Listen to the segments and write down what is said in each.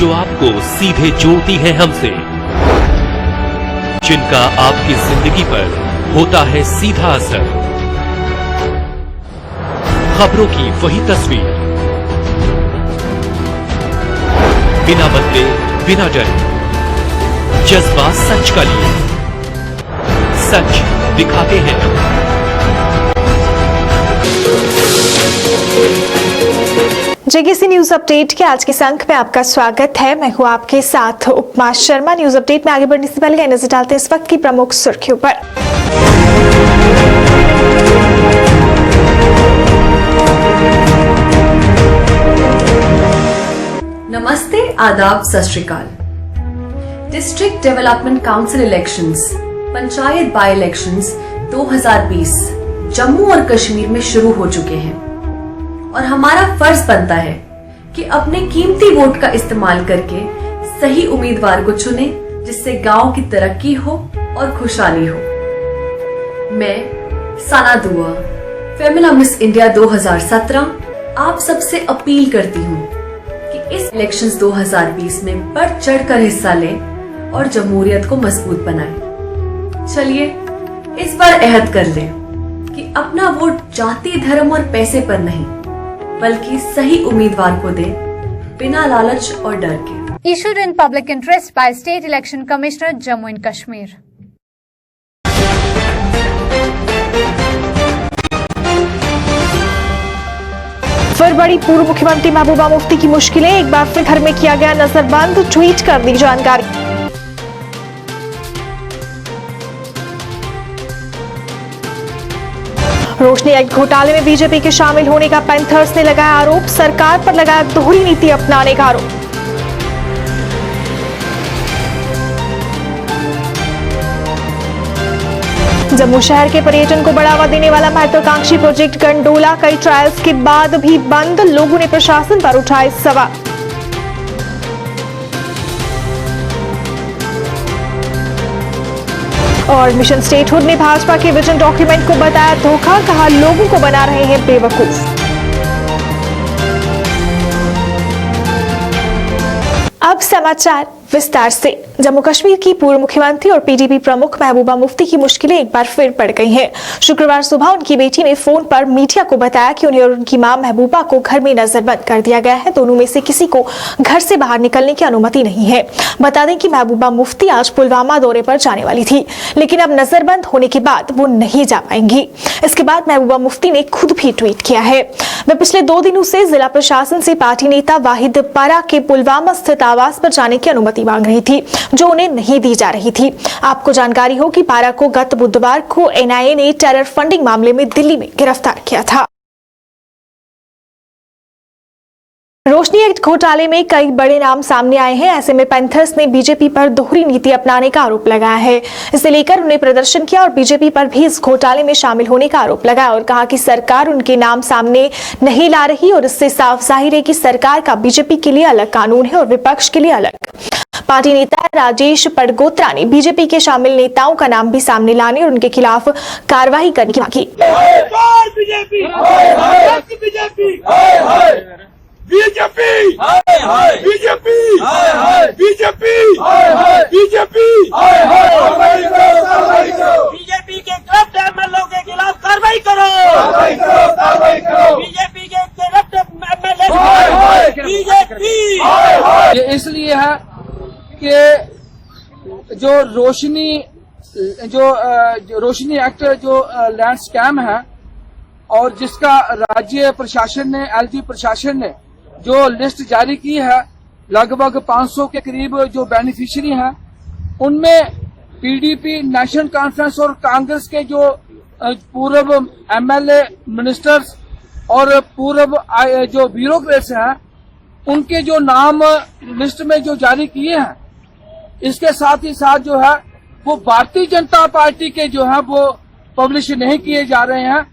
जो आपको सीधे जोड़ती है हमसे, जिनका आपकी जिंदगी पर होता है सीधा असर। खबरों की वही तस्वीर, बिना बदले बिना डरे, जज्बा सच का लिए, सच दिखाते हैं। जेकेसी न्यूज अपडेट के आज के अंक में आपका स्वागत है। मैं हूं आपके साथ उपमा शर्मा। न्यूज अपडेट में आगे बढ़ने से पहले नजर डालते हैं इस वक्त की प्रमुख सुर्खियों पर। नमस्ते, आदाब, सत श्री अकाल। District development council elections, panchayat by elections 2020 Jammu और कश्मीर में शुरू हो चुके हैं और हमारा फर्ज बनता है कि अपने कीमती वोट का इस्तेमाल करके सही उम्मीदवार को चुने, जिससे गांव की तरक्की हो और खुशहाली हो। मैं साना दुआ, फेमिना मिस इंडिया 2017 आप सबसे अपील करती हूँ कि इस इलेक्शंस 2020 में बढ़ चढ़कर हिस्सा लें और जमहूरियत को मजबूत बनाएं। चलिए इस बार अहद कर लें कि अपना वोट जाति, धर्म और पैसे पर नहीं, बल्कि सही उम्मीदवार को दे, बिना लालच और डर के। Issued in public interest by State Election Commissioner, Jammu and Kashmir. फिर बड़ी पूर्व मुख्यमंत्री महबूबा मुफ्ती की मुश्किलें, एक बार फिर घर में किया गया नजरबंद, ट्वीट कर दी जानकारी। रोशनी एक्ट घोटाले में बीजेपी के शामिल होने का पैंथर्स ने लगाया आरोप, सरकार पर लगाया दोहरी नीति अपनाने का आरोप। जम्मू शहर के पर्यटन को बढ़ावा देने वाला महत्वाकांक्षी प्रोजेक्ट गंडोला कई ट्रायल्स के बाद भी बंद, लोगों ने प्रशासन पर उठाए सवाल। और मिशन स्टेटहुड ने भाजपा के विजन डॉक्यूमेंट को बताया धोखा, कहा लोगों को बना रहे हैं बेवकूफ। अब समाचार विस्तार से। जम्मू कश्मीर की पूर्व मुख्यमंत्री और पीडीपी प्रमुख महबूबा मुफ्ती की मुश्किलें एक बार फिर बढ़ गई हैं। शुक्रवार सुबह उनकी बेटी ने फोन पर मीडिया को बताया कि उन्हें और उनकी मां महबूबा को घर में नजरबंद कर दिया गया है। दोनों में से किसी को घर से बाहर निकलने की अनुमति नहीं है। बता दें कि महबूबा मुफ्ती आज पुलवामा दौरे पर जाने वाली थी, लेकिन अब नजरबंद होने के बाद वो नहीं जा पाएंगी। इसके बाद महबूबा मुफ्ती ने खुद भी ट्वीट किया है। वे पिछले 2 दिनों से जिला प्रशासन से पार्टी नेता वाहिद पारा के पुलवामा स्थित आवास पर जाने की अनुमति मांग रही थी, जो उन्हें नहीं दी जा रही थी। आपको जानकारी हो कि पारा को गत बुधवार को एनआईए ने टेरर फंडिंग मामले में दिल्ली में गिरफ्तार किया था। रोशनी एक्ट घोटाले में कई बड़े नाम सामने आए हैं। ऐसे में पैंथर्स ने बीजेपी पर दोहरी नीति अपनाने का आरोप लगाया है। इसे लेकर उन्होंने प्रदर्शन किया और बीजेपी पर भी इस घोटाले में शामिल होने का आरोप लगाया और कहा कि सरकार उनके नाम सामने नहीं ला रही और इससे साफ जाहिर है कि सरकार का बीजेपी के लिए अलग कानून है और विपक्ष के लिए अलग। पार्टी नेता राजेश पडगोत्रा ने बीजेपी के शामिल नेताओं का नाम भी सामने लाने और उनके खिलाफ कार्रवाई करने की मांग की। BJP BJP BJP BJP BJP के करप्ट एमएलए के खिलाफ कार्रवाई करो, बीजेपी के करप्ट एमएलए बीजेपी। ये इसलिए है कि जो रोशनी एक्ट जो लैंड स्कैम है और जिसका राज्य प्रशासन ने, एलजी प्रशासन ने जो लिस्ट जारी की है, लगभग 500 के करीब जो बेनिफिशियरी हैं, उनमें पीडीपी, नेशनल कॉन्फ्रेंस और कांग्रेस के जो पूर्व एमएलए, मिनिस्टर्स और पूर्व जो ब्यूरोक्रेट्स हैं, उनके जो नाम लिस्ट में जो जारी किए हैं, इसके साथ ही साथ जो है वो भारतीय जनता पार्टी के जो है वो पब्लिश नहीं किए जा रहे हैं,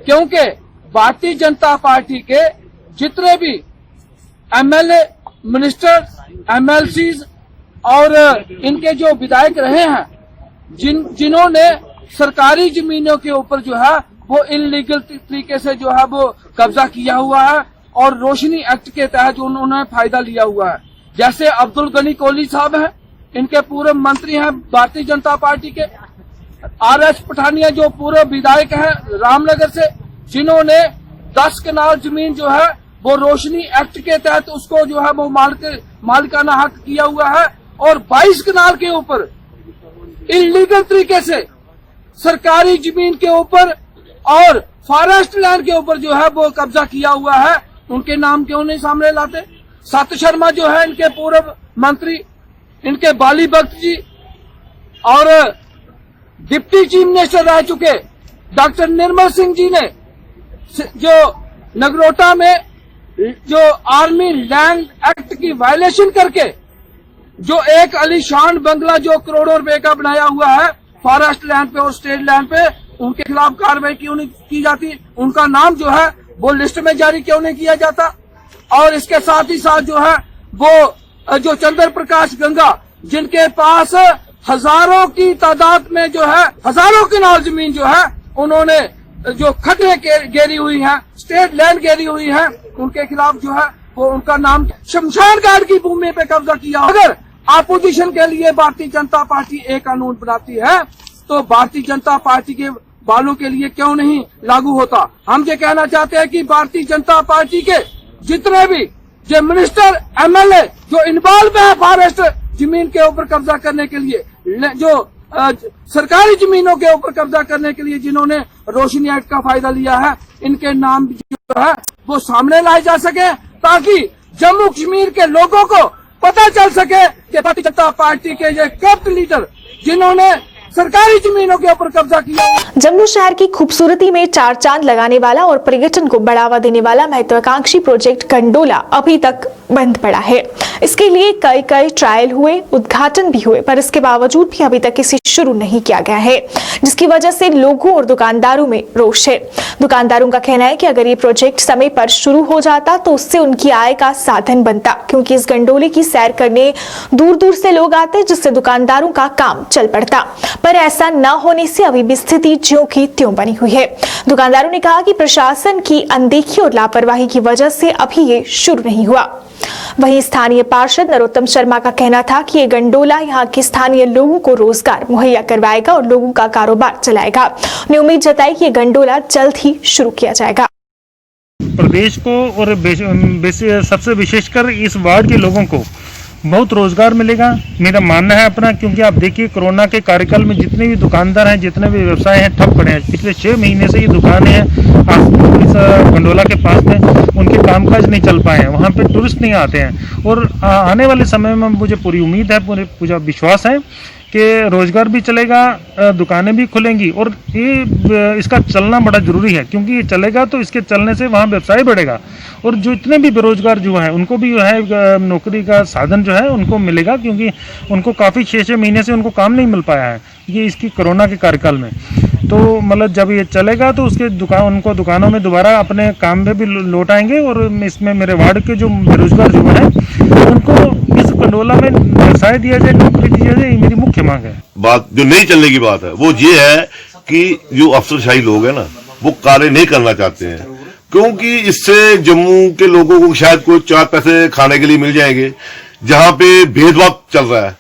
क्योंकि भारतीय जनता पार्टी के जितने भी एमएलए, मिनिस्टर, एमएलसीज और इनके जो विधायक रहे हैं, जिन्होंने सरकारी जमीनों के ऊपर जो है वो इलीगल तरीके से जो है वो कब्जा किया हुआ है और रोशनी एक्ट के तहत उन्होंने फायदा लिया हुआ है, जैसे अब्दुल गनी कोहली साहब हैं, इनके पूर्व मंत्री हैं भारतीय जनता पार्टी के। RS पठानिया जो पूर्व विधायक हैं रामनगर से, जिन्होंने 10 कनाल जमीन जो है वो रोशनी एक्ट के तहत उसको जो है वो मालिकाना हक किया हुआ है, और 22 कनाल के ऊपर इलीगल तरीके से सरकारी जमीन के ऊपर और फॉरेस्ट लैंड के ऊपर जो है वो कब्जा किया हुआ है। उनके नाम क्यों नहीं सामने लाते? सत शर्मा जो है इनके पूर्व मंत्री, इनके बाली भक्त जी, और डिप्टी चीफ मिनिस्टर रह चुके डॉक्टर निर्मल सिंह जी ने जो नगरोटा में जो आर्मी लैंड एक्ट की वायलेशन करके जो एक आलीशान बंगला जो करोड़ों रुपए का बनाया हुआ है फॉरेस्ट लैंड पे और स्टेट लैंड पे, उनके खिलाफ कार्रवाई क्यों नहीं की जाती? उनका नाम जो है वो लिस्ट में जारी क्यों नहीं किया जाता? और इसके साथ ही साथ जो है वो जो चंद्र प्रकाश गंगा, जिनके पास हजारों की तादाद में जो है हजारों कनाल जमीन जो है उन्होंने जो खड्डे घेरी हुई है, स्टेट लैंड घेरी हुई है, उनके खिलाफ जो है वो उनका नाम शमशान घाट की भूमि पे कब्जा किया। अगर अपोजिशन के लिए भारतीय जनता पार्टी एक कानून बनाती है तो भारतीय जनता पार्टी के वालों के लिए क्यों नहीं लागू होता? हम ये कहना चाहते हैं कि भारतीय जनता पार्टी के जितने भी जो मिनिस्टर MLA जो इन्वॉल्व है फॉरेस्ट जमीन के ऊपर कब्जा करने के लिए, जो सरकारी जमीनों के ऊपर कब्जा करने के लिए जिन्होंने रोशनी एक्ट का फायदा लिया है, इनके नाम जो है वो सामने लाए जा सके, ताकि जम्मू कश्मीर के लोगों को पता चल सके कि भारतीय जनता पार्टी के ये करप्ट लीडर जिन्होंने सरकारी जमीनों के ऊपर कब्जा किया। जम्मू शहर की खूबसूरती में चार चांद लगाने वाला और पर्यटन को बढ़ावा देने वाला महत्वाकांक्षी प्रोजेक्ट गंडोला अभी तक बंद पड़ा है। इसके लिए कई ट्रायल हुए, उद्घाटन भी हुए, पर इसके बावजूद भी अभी तक इसे शुरू नहीं किया गया है, जिसकी वजह से लोगों और दुकानदारों में रोष है। दुकानदारों का कहना है कि अगर ये प्रोजेक्ट समय पर शुरू हो जाता तो उससे उनकी आय का साधन बनता, क्योंकि इस गंडोले की सैर करने दूर दूर से लोग आते, जिससे दुकानदारों का काम चल पड़ता। पर ऐसा न होने से अभी भी स्थिति ज्यों की त्यों बनी हुई है। दुकानदारों ने कहा कि प्रशासन की अनदेखी और लापरवाही की वजह से अभी ये शुरू नहीं हुआ। वहीं स्थानीय पार्षद नरोत्तम शर्मा का कहना था कि ये गंडोला यहाँ के स्थानीय लोगों को रोजगार मुहैया करवाएगा और लोगों का कारोबार चलाएगा। उन्होंने उम्मीद जताई कि ये गंडोला जल्द ही शुरू किया जाएगा। प्रदेश को और सबसे विशेषकर इस वार्ड के लोगों को बहुत रोजगार मिलेगा, मेरा मानना है अपना। क्योंकि आप देखिए कोरोना के कार्यकाल में जितने भी दुकानदार हैं, जितने भी व्यवसाय हैं, ठप पड़े हैं। पिछले 6 महीने से ये दुकानें हैं इस गंडोला के पास में, उनके कामकाज नहीं चल पाए हैं, वहाँ पे टूरिस्ट नहीं आते हैं। और आने वाले समय में मुझे पूरी उम्मीद है, पूरा विश्वास है कि रोजगार भी चलेगा, दुकानें भी खुलेंगी, और ये इसका चलना बड़ा जरूरी है। क्योंकि ये चलेगा तो इसके चलने से वहाँ व्यवसाय बढ़ेगा, और जो इतने भी बेरोजगार जो हैं उनको भी जो है नौकरी का साधन जो है उनको मिलेगा, क्योंकि उनको काफ़ी 6 महीने से उनको काम नहीं मिल पाया है ये इसकी कोरोना के कार्यकाल में। तो मतलब जब ये चलेगा तो उसके उनको दुकानों में दोबारा अपने काम में भी लौट आएंगे, और इसमें मेरे वार्ड के जो बेरोजगार जो हैं उनको इस गंडोला में व्यवसाय दिया जाए, नौकरी दी जाए, ये मेरी मुख्य मांग है। बात जो नहीं चलने की बात है वो ये है कि जो अफसरशाही लोग हैं ना वो कार्य नहीं करना चाहते हैं, क्योंकि इससे जम्मू के लोगों को शायद कोई 4 पैसे खाने के लिए मिल जाएंगे। जहां पे भेदभाव चल रहा है,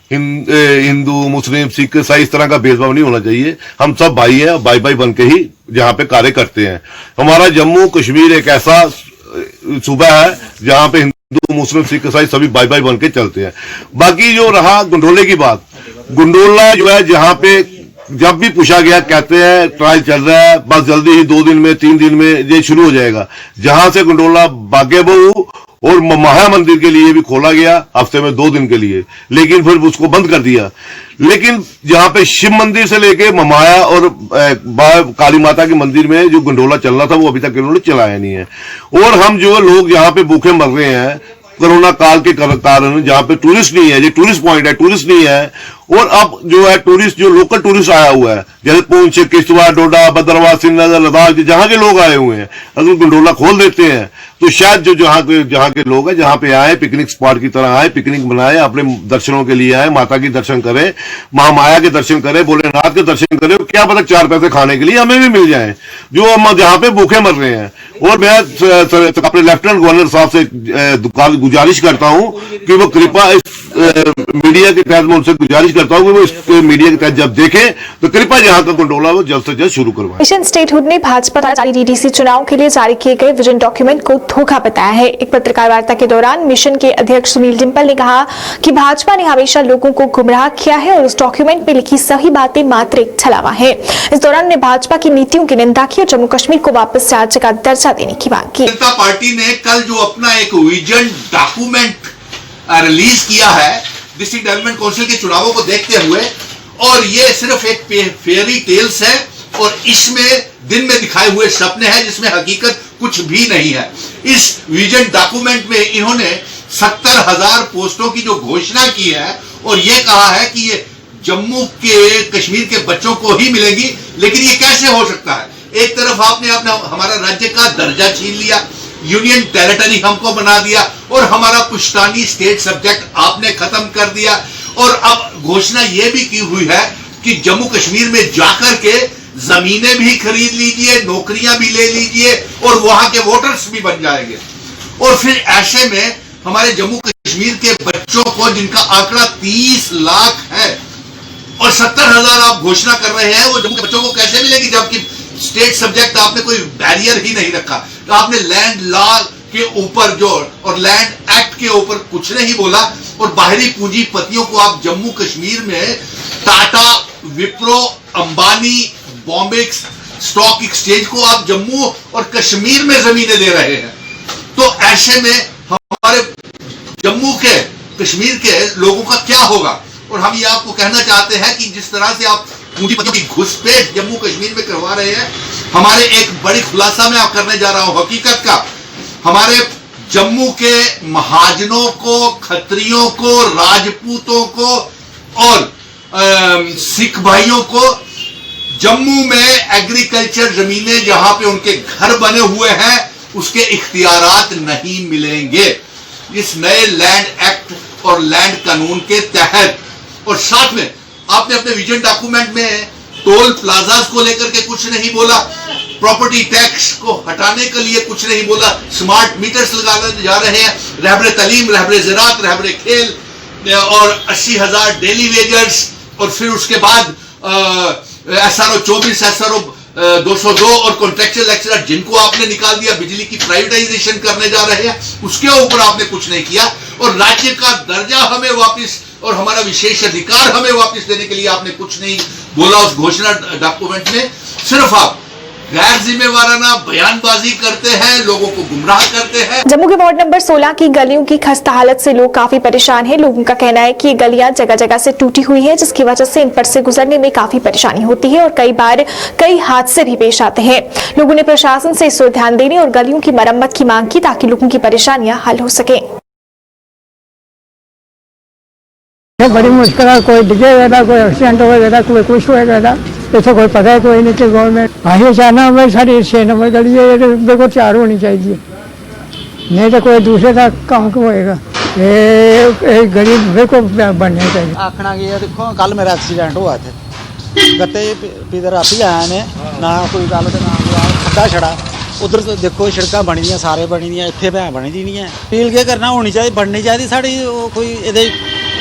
हिंदू मुस्लिम सिख ईसाई, इस तरह का भेदभाव नहीं होना चाहिए। हम सब भाई हैं, भाई बन के ही जहां पे कार्य करते हैं। हमारा जम्मू कश्मीर एक ऐसा सूबा है जहां पे हिंदू मुस्लिम सिख ईसाई सभी भाई बन के चलते हैं। बाकी जो रहा गंडोले की बात, गंडोला जो है जहां पे जब भी पूछा गया कहते हैं ट्रायल चल रहा है, बस जल्दी ही 2 दिन में 3 दिन में ये शुरू हो जाएगा। जहां से गंडोला बागेबहू और महा मंदिर के लिए भी खोला गया हफ्ते में 2 दिन के लिए, लेकिन फिर उसको बंद कर दिया। लेकिन जहां पे शिव मंदिर से लेके ममाया और काली माता के मंदिर में जो गंडोला चल रहा था वो अभी तक इन्होंने चलाया नहीं है। और हम जो लोग यहाँ पे भूखे मर रहे हैं कोरोना काल के कारण, जहां पे टूरिस्ट नहीं है, ये टूरिस्ट पॉइंट है, टूरिस्ट नहीं है। और अब जो है टूरिस्ट जो लोकल टूरिस्ट आया हुआ है, जैसे पूंछ, किश्तवाड़, डोडा, भद्रवाह, श्रीनगर, लद्दाख, जहां के लोग आए हुए हैं, अगर गंडोला खोल देते हैं तो शायद जो जहाँ के लोग हैं, जहाँ पे आए पिकनिक स्पॉट की तरह आए, पिकनिक मनाए, अपने दर्शनों के लिए आए, माता की दर्शन करें, महामाया के दर्शन करें, भोलेनाथ के दर्शन करें, क्या पता 4 पैसे खाने के लिए हमें भी मिल जाए, जो हम जहाँ पे भूखे मर रहे हैं। और मैं अपने लेफ्टिनेंट गवर्नर साहब से गुजारिश करता हूँ कि वो कृपा इस मीडिया के तहत मैं उनसे गुजारिश करता हूँ कि वो इस मीडिया के तहत जब देखें तो कृपया जहाँ का कंट्रोल है वो जल्द से जल्द शुरू करवाएं। मिशन स्टेटहुड ने भाजपा द्वारा जारी डीडीसी चुनाव के लिए जारी किए गए विजन डॉक्यूमेंट को धोखा बताया है। एक पत्रकार वार्ता के दौरान मिशन के अध्यक्ष सुनील डिम्पल ने कहा कि भाजपा ने हमेशा लोगों को गुमराह किया है और उस डॉक्यूमेंट में लिखी सभी बातें मात्र एक छलावा है। इस दौरान उन्होंने भाजपा की नीतियों की निंदा की और जम्मू कश्मीर को वापस राज्य का दर्जा देने की मांग की। जनता पार्टी ने कल जो अपना एक विजन डॉक्यूमेंट रिलीज किया है डिस्ट्रिक्ट डेवलपमेंट काउंसिल के चुनावों को देखते हुए, और ये सिर्फ एक फेयरी टेल्स है और इसमें दिन में दिखाए हुए सपने हैं जिसमें हकीकत कुछ भी नहीं है। इस विजन डॉक्यूमेंट में इन्होंने 70,000 पोस्टों की जो घोषणा की है और ये कहा है कि ये जम्मू के कश्मीर के बच्चों को ही मिलेंगी, लेकिन ये कैसे हो सकता है? एक तरफ आपने अपना हमारा राज्य का दर्जा छीन लिया, यूनियन टेरिटरी हमको बना दिया और हमारा पुश्तैनी स्टेट सब्जेक्ट आपने खत्म कर दिया, और अब घोषणा ये भी की हुई है कि जम्मू कश्मीर में जाकर के जमीनें भी खरीद लीजिए, नौकरियां भी ले लीजिए और वहां के वोटर्स भी बन जाएंगे। और फिर ऐसे में हमारे जम्मू कश्मीर के बच्चों को, जिनका आंकड़ा 30 लाख है और 70,000 आप घोषणा कर रहे हैं, वो जम्मू के बच्चों को कैसे मिलेगी? जबकि स्टेट सब्जेक्ट आपने कोई बैरियर ही नहीं रखा। तो आपने लैंड लॉ के ऊपर जो और लैंड एक्ट के ऊपर कुछ नहीं बोला, और बाहरी पूंजीपतियों को आप जम्मू कश्मीर में टाटा, विप्रो, अंबानी, बॉम्बे स्टॉक एक्सचेंज को आप जम्मू और कश्मीर में जमीनें दे रहे हैं। तो ऐसे में हमारे जम्मू के कश्मीर के लोगों का क्या होगा? और हम ये आपको कहना चाहते हैं कि जिस तरह से आप पूंजीपतियों की घुसपैठ जम्मू कश्मीर में करवा रहे हैं, हमारे एक बड़ी खुलासा मैं आप करने जा रहा हूं हकीकत का। हमारे जम्मू के महाजनों को, खत्रियों को, राजपूतों को और सिख भाइयों को जम्मू में एग्रीकल्चर जमीनें जहां पे उनके घर बने हुए हैं उसके इख्तियारात नहीं मिलेंगे इस नए लैंड एक्ट और लैंड कानून के तहत। और साथ में आपने अपने विजन डॉक्यूमेंट में टोल प्लाजास को लेकर के कुछ नहीं बोला, प्रॉपर्टी टैक्स को हटाने के लिए कुछ नहीं बोला, स्मार्ट मीटर्स लगाने जा रहे हैं, रहबरे तालीम, रहबरे ज़राअत, रहबरे खेल और 80,000 डेली वेजर्स, और फिर उसके बाद SRO 24, SRO 202 और कॉन्ट्रेक्चुअल लेक्चरर जिनको आपने निकाल दिया, बिजली की प्राइवेटाइजेशन करने जा रहे हैं, उसके ऊपर आपने कुछ नहीं किया। और राज्य का दर्जा हमें वापस और हमारा विशेष अधिकार हमें वापस देने के लिए आपने कुछ नहीं बोला उस घोषणा डॉक्यूमेंट में। सिर्फ आप गैर जिम्मेवाराना बयानबाजी करते हैं, लोगों को गुमराह करते हैं। जम्मू के वार्ड नंबर 16 की गलियों की खस्ता हालत से लोग काफी परेशान हैं। लोगों का कहना है कि ये गलियां जगह जगह से टूटी हुई हैं, जिसकी वजह से इन पर से गुजरने में काफी परेशानी होती है और कई बार कई हादसे भी पेश आते हैं। लोगों ने प्रशासन से इस ओर ध्यान देने और गलियों की मरम्मत की मांग की ताकि लोगों की परेशानियां हल हो सके। बड़ी मुश्किल है, कोई डिगेगा, कोई एक्सीडेंट होगा, कोई कुछ होगा, इसे कोई पता है कोई नहीं कि गवर्नमेंट आही चाहना भाई सारी 6 नंबर गली है, देखो 4 होनी चाहिए, नहीं तो कोई दूसरे का काम क्यों होएगा। ये गली देखो बननी चाहिए। आखना कि देखो कल मेरा एक्सीडेंट हुआ था, गत्ते पिदर राती आया ने ना कोई गल ना खड्डा छड़ा, उधर तो देखो सड़क बनी दी सारे बनी दी, इतने भैं बनी दी नहीं है। अपील के करना होनी चाहिए, बननी चाहिए साड़ी कोई ये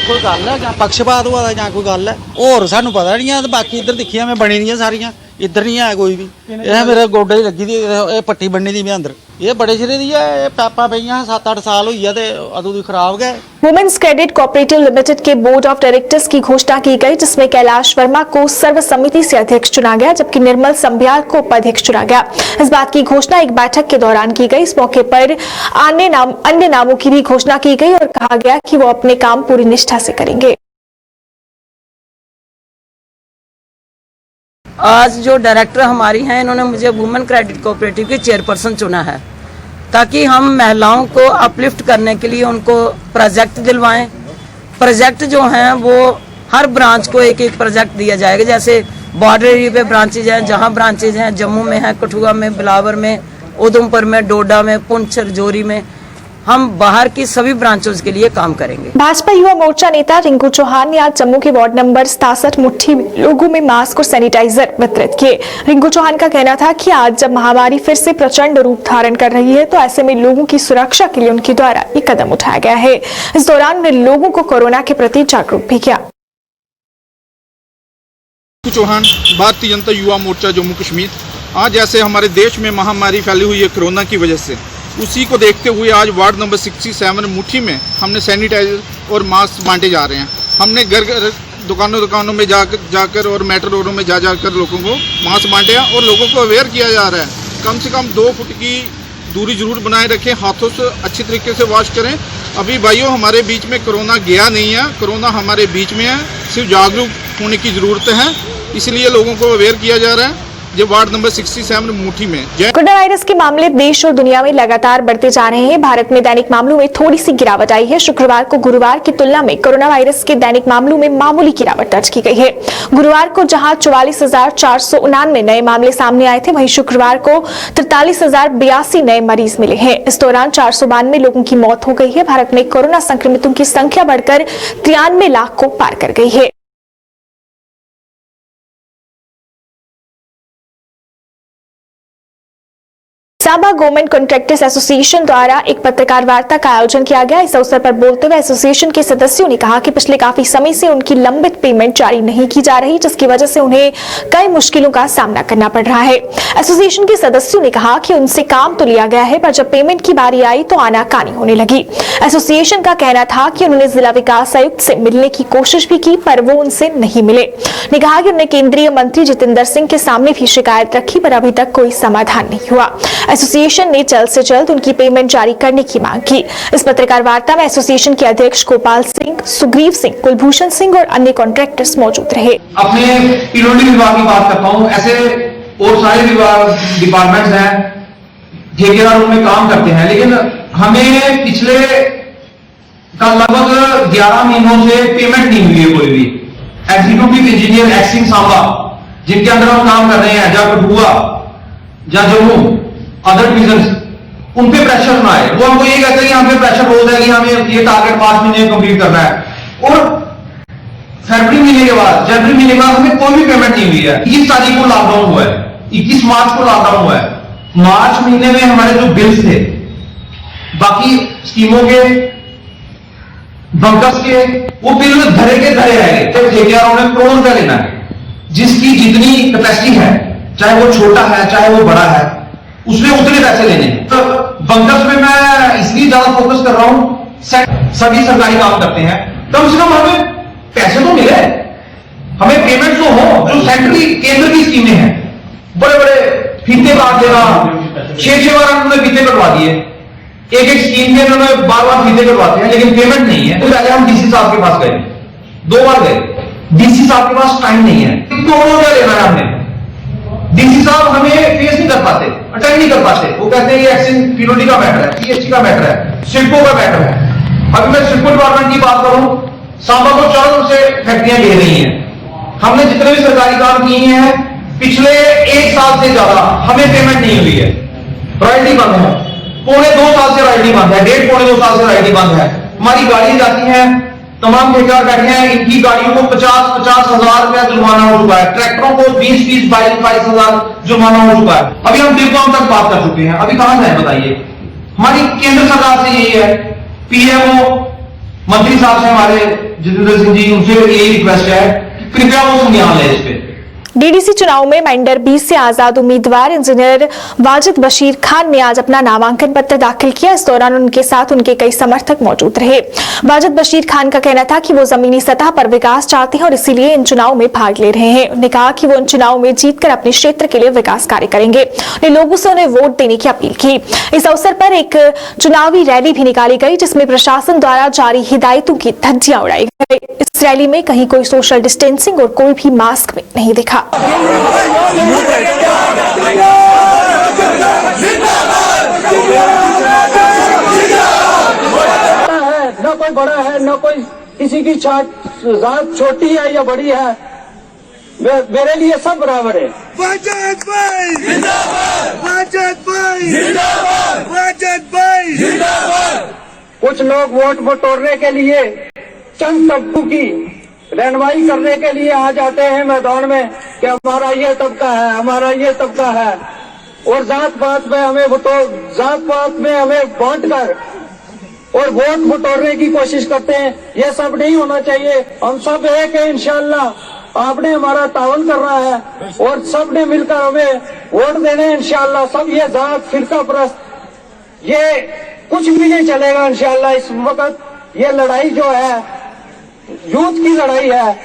कोई गल है ਜਾਂ पक्षपात हुआ था ਜਾਂ कोई गल है और सानू पता नहीं है। बाकी इधर दिखिया मैं बनी दी सारियां, इधर नहीं है कोई भी। यह मेरे गोडे च लगी दी पट्टी बननी दी मैं अंदर, ये बड़े सिरे दी है, पैपा पईयां 7-8 साल हुई है ते अदू दी खराब गए। वुमेन्स क्रेडिट कोऑपरेटिव लिमिटेड के बोर्ड ऑफ डायरेक्टर्स की घोषणा की गई, जिसमें कैलाश वर्मा को सर्वसम्मति से अध्यक्ष चुना गया, जबकि निर्मल संबियाल को उपाध्यक्ष चुना गया। इस बात की घोषणा एक बैठक के दौरान की गई। इस मौके पर अन्य नामों की भी घोषणा की गई और कहा गया कि वो अपने काम पूरी निष्ठा से करेंगे। आज जो डायरेक्टर हमारी हैं, इन्होंने मुझे वुमेन क्रेडिट कोऑपरेटिव की चेयरपर्सन चुना है ताकि हम महिलाओं को अपलिफ्ट करने के लिए उनको प्रोजेक्ट दिलवाएं। प्रोजेक्ट जो हैं वो हर ब्रांच को एक एक प्रोजेक्ट दिया जाएगा। जैसे बॉर्डर एरिया पे ब्रांचेज हैं, जहां ब्रांचेज हैं जम्मू में है, कठुआ में, बिलावर में उधमपुर में, डोडा में, पुंछ, रजौरी में हम बाहर की सभी ब्रांचों के लिए काम करेंगे। भाजपा युवा मोर्चा नेता रिंकू चौहान ने आज जम्मू के वार्ड नंबर 67 मुट्ठी में लोगों में मास्क और सैनिटाइजर वितरित किए। रिंकू चौहान का कहना था कि आज जब महामारी फिर से प्रचंड रूप धारण कर रही है तो ऐसे में लोगों की सुरक्षा के लिए उनके द्वारा ये कदम उठाया गया है। इस दौरान उन्होंने लोगों को कोरोना के प्रति जागरूक भी किया। चौहान, भारतीय जनता युवा मोर्चा जम्मू कश्मीर। आज जैसे हमारे देश में महामारी फैली हुई है कोरोना की वजह से, उसी को देखते हुए आज वार्ड नंबर 67 मुट्ठी में हमने सैनिटाइजर और मास्क बांटे जा रहे हैं। हमने घर घर दुकानों में जाकर और मेट्रो में जाकर लोगों को मास्क बांटे हैं और लोगों को अवेयर किया जा रहा है। कम से कम 2 फुट की दूरी जरूर बनाए रखें, हाथों से अच्छी तरीके से वॉश करें। अभी भाइयों, हमारे बीच में कोरोना गया नहीं है, कोरोना हमारे बीच में है, सिर्फ जागरूक होने की ज़रूरत है। इसलिए लोगों को अवेयर किया जा रहा है। ये वार्ड नंबर 67 मुट्ठी में कोरोना वायरस के मामले देश और दुनिया में लगातार बढ़ते जा रहे हैं। भारत में दैनिक मामलों में थोड़ी सी गिरावट आई है। शुक्रवार को गुरुवार की तुलना में कोरोना वायरस के दैनिक मामलों में मामूली गिरावट दर्ज की गई है। गुरुवार को जहां 44,499 नए मामले सामने आए थे, वहीं शुक्रवार को 43,082 नए मरीज मिले हैं। इस दौरान 492 लोगों की मौत हो गई है। भारत में कोरोना संक्रमितों की संख्या बढ़कर 93 लाख को पार कर गई है। सांबा गवर्नमेंट कॉन्ट्रैक्टर्स एसोसिएशन द्वारा एक पत्रकार वार्ता का आयोजन किया गया। इस अवसर पर बोलते हुए एसोसिएशन के सदस्यों ने कहा कि पिछले काफी समय से उनकी लंबित पेमेंट जारी नहीं की जा रही, जिसकी वजह से उन्हें कई मुश्किलों का सामना करना पड़ रहा है। एसोसिएशन के सदस्यों ने कहा कि उनसे काम तो लिया गया है, पर जब पेमेंट की बारी आई तो आनाकानी होने लगी। एसोसिएशन का कहना था कि उन्होंने जिला विकास आयुक्त से मिलने की कोशिश भी की, पर वो उनसे नहीं मिले। ने कहा कि उन्होंने केंद्रीय मंत्री जितेंद्र सिंह के सामने भी शिकायत रखी, पर अभी तक कोई समाधान नहीं हुआ। एसोसिएशन ने जल्द से जल्द उनकी पेमेंट जारी करने की मांग की। इस पत्रकार वार्ता में एसोसिएशन के अध्यक्ष गोपाल सिंह, सुग्रीव सिंह, कुलभूषण सिंह और अन्य कॉन्ट्रैक्टर्स मौजूद रहे। अपने पीडब्ल्यूडी विभाग की बात करता हूं, ऐसे और सारे विभाग डिपार्टमेंट्स हैं, ठेकेदार उनमें काम करते हैं, लेकिन हमें पिछले लगभग 11 महीनों से पेमेंट नहीं मिली है कोई भी। एग्जीक्यूटिव इंजीनियर एक्सिंग सांबा, जिनके अंदर हम काम कर रहे हैं, या कठुआ या जम्मू, अदर डिविजन, उन पे प्रेशर ना आए। वो हमको ये कहते हैं कि हमें प्रेशर रोज है कि हमें ये टारगेट 5 महीने में कंप्लीट करना है, और फरवरी महीने के बाद, जनवरी महीने के बाद हमें कोई भी पेमेंट नहीं हुई है। 21 तारीख को लॉकडाउन हुआ है, 21 मार्च को लॉकडाउन हुआ है। मार्च महीने में हमारे जो बिल्स थे बाकी स्कीमों के, बंकर्स के, वो बिल में धरे के धरे रह गए। तो ठेकेदारों ने करोड़ों रुपया लेना है, जिसकी जितनी कैपेसिटी है, चाहे वो छोटा है चाहे वो बड़ा है, उसमें उतने पैसे लेने। तो बंकर्स में मैं इसलिए ज्यादा फोकस कर रहा हूं, सभी सरकारी काम करते हैं, कम से कम हमें पैसे तो मिले, हमें पेमेंट तो हो। जो सेंट्रली केंद्र की स्कीमें हैं, बड़े बड़े फीते काट देना, 6-6 बार उन्होंने फीते कटवा दिए, एक स्कीम के उन्होंने बार फीते कटवाते हैं, लेकिन पेमेंट नहीं है। तो पहले हम डीसी साहब के पास गए, 2 बार गए, डीसी साहब के पास टाइम नहीं है, करोड़ों क्या लेना है हमने। डीसी साहब हमें फेस नहीं कर पाते, अटेंड नहीं कर पाते। वो कहते हैं ये एक्शन पीडब्ल्यूडी का मैटर है, पीएचसी का मैटर है, सिडको का मैटर है। अभी मैं सिडको डिपार्टमेंट की बात करूं, सांबा को 4 रूप से फैक्ट्रियां ले रही हैं। हमने जितने भी सरकारी काम किए हैं पिछले 1 साल से ज्यादा, हमें पेमेंट नहीं हुई है। रॉयल्टी बंद है, 1.25 साल से रॉयल्टी बंद है, 1.5-1.25 साल से रॉयल्टी बंद है। हमारी गाड़ियां जाती हैं, तमाम ठेकेदार बैठे हैं, इनकी गाड़ियों को 50-50 हजार रुपया जुर्माना हो चुका है, ट्रैक्टरों को 20-22 हजार जुर्माना हो चुका है। अभी हम डिस्काउंट तक बात कर चुके हैं, अभी कहां जाए बताइए। हमारी केंद्र सरकार से यही है, पीएमओ मंत्री साहब से, हमारे जितेंद्र सिंह जी, उनसे यही रिक्वेस्ट है कि कृपया वो संज्ञान लें इस पे। डीडीसी चुनाव में मंडर 20 से आजाद उम्मीदवार इंजीनियर वाजिद बशीर खान ने आज अपना नामांकन पत्र दाखिल किया। इस दौरान उनके साथ उनके कई समर्थक मौजूद रहे। वाजिद बशीर खान का कहना था कि वो जमीनी सतह पर विकास चाहते हैं और इसीलिए इन चुनाव में भाग ले रहे हैं। उन्होंने कहा कि वो इन चुनाव में जीतकर अपने क्षेत्र के लिए विकास कार्य करेंगे। उन्होंने लोगों से उन्हें वोट देने की अपील की। इस अवसर पर एक चुनावी रैली भी निकाली गई, जिसमें प्रशासन द्वारा जारी हिदायतों की धज्जियां उड़ाई गई। इस रैली में कहीं कोई सोशल डिस्टेंसिंग और कोई भी मास्क में नहीं दिखा। न कोई बड़ा है, न कोई किसी की जात छोटी है या बड़ी है, मेरे लिए सब बराबर है। वाजद भाई जिंदाबाद, वाजद भाई जिंदाबाद, वाजद भाई जिंदाबाद। कुछ लोग वोट बटोरने के लिए चंद तबकों की रहनुमाई करने के लिए आ जाते हैं मैदान में कि हमारा ये तबका है, हमारा ये तबका है, और जात पात में हमें बांट कर और वोट बटोरने की कोशिश करते हैं। ये सब नहीं होना चाहिए। हम सब एक है इंशाअल्लाह। आपने हमारा तावन करना है और सब ने मिलकर हमें वोट देने हैं इंशाअल्लाह। सब ये जात फिरका परस्त ये कुछ भी नहीं चलेगा इंशाअल्लाह। इस वक्त ये लड़ाई जो है यूथ की लड़ाई है,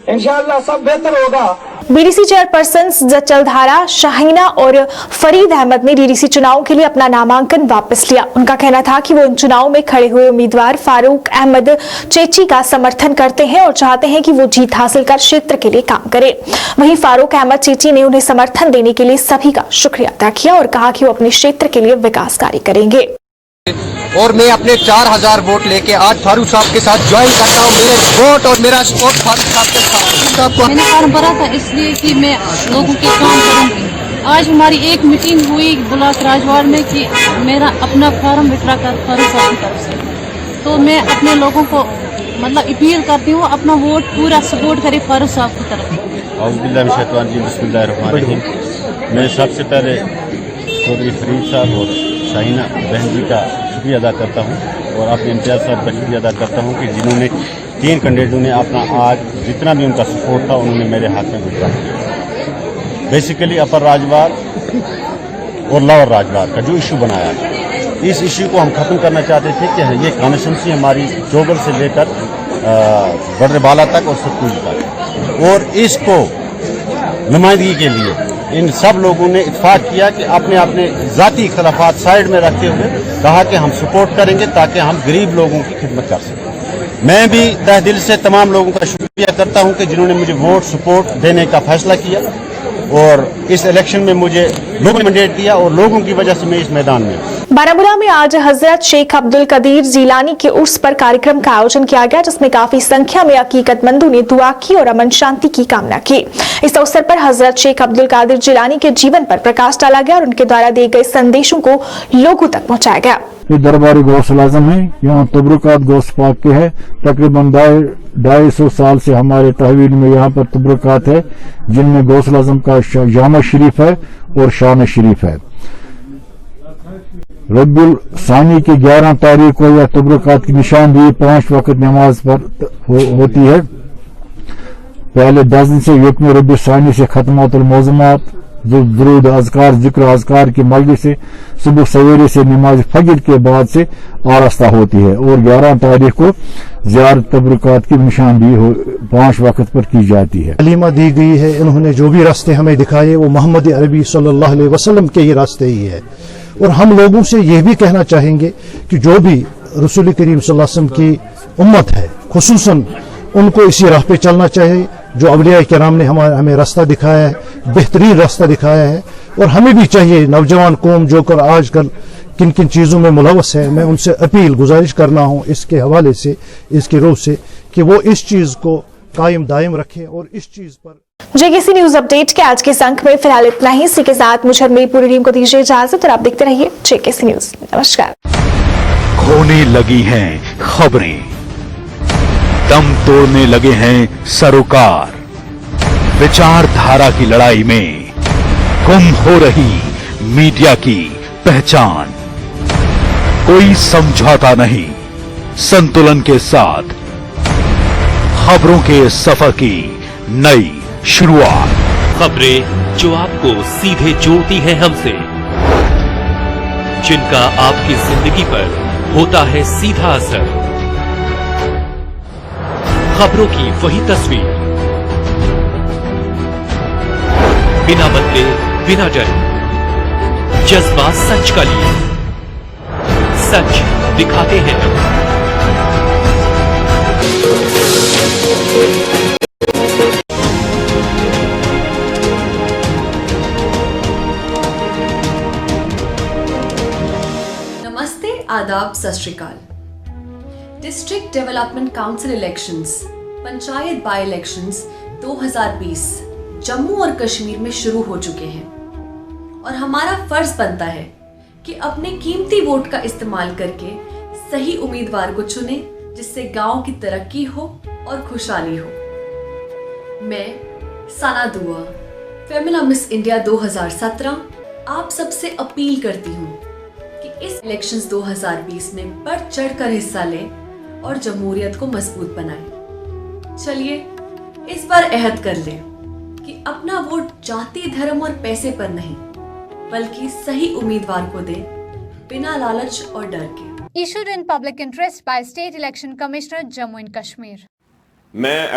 इंशाअल्लाह सब बेहतर होगा। बीडीसी चेयरपर्सन जचलधारा शाहीना और फरीद अहमद ने डीडीसी चुनाव के लिए अपना नामांकन वापस लिया। उनका कहना था कि वो इन चुनाव में खड़े हुए उम्मीदवार फारूक अहमद चेची का समर्थन करते हैं और चाहते हैं कि वो जीत हासिल कर क्षेत्र के लिए काम करे। वहीं फारूक अहमद चेची ने उन्हें समर्थन देने के लिए सभी का शुक्रिया अदा किया और कहा कि वो अपने क्षेत्र के लिए विकास कार्य करेंगे। और मैं अपने 4000 वोट लेके आज फारूक साहब के साथ ज्वाइन करता हूँ। मेरे वोट और मेरा सपोर्ट फारूक साहब के साथ। मैंने फॉर्म भरा था इसलिए कि मैं लोगों के काम करूँगी। आज हमारी एक मीटिंग हुई ब्लॉक राजवाड़ में कि मेरा अपना फॉर्म विड्रा कर फारूक साहब की तरफ से, तो मैं अपने लोगों को मतलब अपील करती हूँ अपना वोट पूरा सपोर्ट करे फारूक साहब की तरफ। मैं सबसे पहले चौधरी फरीद साहब और शाहीना बहन जी का शुक्रिया अदा करता हूं और अपने इम्तियाज साहब का शुक्रिया अदा करता हूं कि जिन्होंने 3 कैंडिडेटों ने अपना आज जितना भी उनका सपोर्ट था उन्होंने मेरे हाथ में विड्रा किया। बेसिकली अपर राजवाड़ और लोअर राजवाड़ का जो इशू बनाया है, इस इशू को हम खत्म करना चाहते थे कि ये कॉन्स्टिट्यूंसी हमारी जोगल से लेकर बर्रबाला तक और सतपुर तक, और इसको नुमाइंदगी के लिए इन सब लोगों ने इत्तेफाक किया कि अपने अपने जाती इख्तलाफात साइड में रखते हुए कहा कि हम सपोर्ट करेंगे ताकि हम गरीब लोगों की खिदमत कर सकें। मैं भी तहे दिल से तमाम लोगों का शुक्रिया करता हूं कि जिन्होंने मुझे वोट सपोर्ट देने का फैसला किया और इस इलेक्शन में मुझे लोगों ने मैंडेट दिया और लोगों की वजह से मैं इस मैदान में। बारामूला में आज हजरत शेख अब्दुल कदीर जीलानी के उर्स पर कार्यक्रम का आयोजन किया गया, जिसमें काफी संख्या में अकीकतमंदों ने दुआ की और अमन शांति की कामना की। इस अवसर पर हजरत शेख अब्दुल कादिर जीलानी के जीवन पर प्रकाश डाला गया और उनके द्वारा दिए गए संदेशों को लोगों तक पहुंचाया गया। ये दरबारी गौसल आजम है, यहाँ तबरुकात गौस पाक के है। तकरीबन 250 साल से हमारे तहवील में यहाँ पर तबरुकात है, जिनमें गौसल आजम का जामा शरीफ है और शान शरीफ है। रब्बुल सानी की 11 तारीख को यह तबरुकात की निशानदेही 5 वक्त नमाज पर होती है। पहले 10 दिन से युक्म रब्बुल सानी से खत्मातुल मौज़ूमात दुरूद अज़कार जिक्र अज़कार की मजलिस से सुबह सवेरे से नमाज फजर के बाद से आरास्ता होती है और 11 तारीख को ज़ियारत तबरुकात की निशानदेही 5 वक्त पर की जाती है। तालीमा दी गई है, इन्होंने जो भी रास्ते हमें दिखाए वो मोहम्मद अरबी सल्लल्लाहु अलैहि वसल्लम के ही रास्ते ही है। और हम लोगों से यह भी कहना चाहेंगे कि जो भी रसूल करीम सल्लल्लाहु अलैहि वसल्लम की उम्मत है खुसूसन उनको इसी राह पे चलना चाहिए जो अवलिया किराम ने हमें रास्ता दिखाया है, बेहतरीन रास्ता दिखाया है। और हमें भी चाहिए नौजवान कौम जो कर आजकल किन किन चीज़ों में मुलवस है, मैं उनसे अपील गुजारिश करना हूँ इसके हवाले से, इसके रूह से, कि वो इस चीज़ को कायम दायम रखें और इस चीज़ पर। जेकेसी न्यूज अपडेट के आज के इस अंक में फिलहाल इतना ही। इसी के साथ मुझे मेरी पूरी टीम को दीजिए इजाजत और आप देखते रहिए जेकेसी न्यूज। नमस्कार। खोने लगी हैं खबरें, दम तोड़ने लगे हैं सरोकार, विचारधारा की लड़ाई में गुम हो रही मीडिया की पहचान। कोई समझौता नहीं, संतुलन के साथ खबरों के सफर की नई शुरुआत। खबरें जो आपको सीधे जोड़ती हैं हमसे, जिनका आपकी जिंदगी पर होता है सीधा असर। खबरों की वही तस्वीर, बिना बदले बिना डरे, जज्बा सच का लिए, सच दिखाते हैं हम। नमस्ते, आदाब, सत श्री अकाल। District development council elections, panchayat by elections 2020 Jammu और कश्मीर में शुरू हो चुके हैं और हमारा फर्ज बनता है कि अपने कीमती वोट का इस्तेमाल करके सही उम्मीदवार को चुने जिससे गांव की तरक्की हो और खुशहाली हो। मैं सना दुआ, फेमिना मिस इंडिया 2017 आप सबसे अपील करती हूँ कि इस इलेक्शंस 2020 में बढ़ चढ़कर हिस्सा लें और जमहूरियत को मजबूत बनाएं। चलिए इस बार अहद कर लें कि अपना वोट जाति, धर्म और पैसे पर नहीं बल्कि सही उम्मीदवार को दें, बिना लालच और डर के। Issued in public interest by State Election Commissioner Jammu and Kashmir. मैं